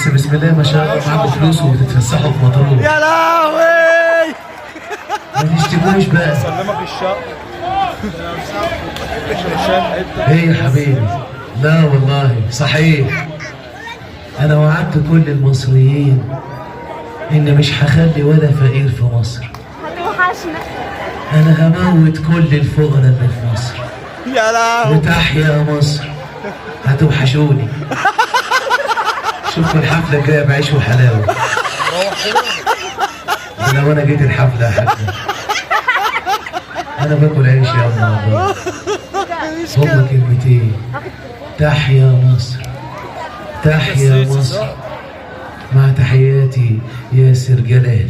بس بسم الله ما شاء الله معاكم فلوس وبتتفسحوا في مطروح. يا لهوي ما تشتكوش بقى. سلمك الشق. ايه يا حبيبي؟ لا والله صحيح. انا وعدت كل المصريين ان مش هخلي ولا فقير في مصر. هتوحشنا. انا هموت كل الفقراء اللي في مصر. يا لهوي وتحيا مصر. هتوحشوني. شوفوا الحفلة الجاية بعيش وحلاوة. لو انا جيت الحفلة يا حاج انا باكل عيش يا أم والله. هما كلمتين. تحيا مصر. تحيا مصر. مع تحياتي ياسر جلال.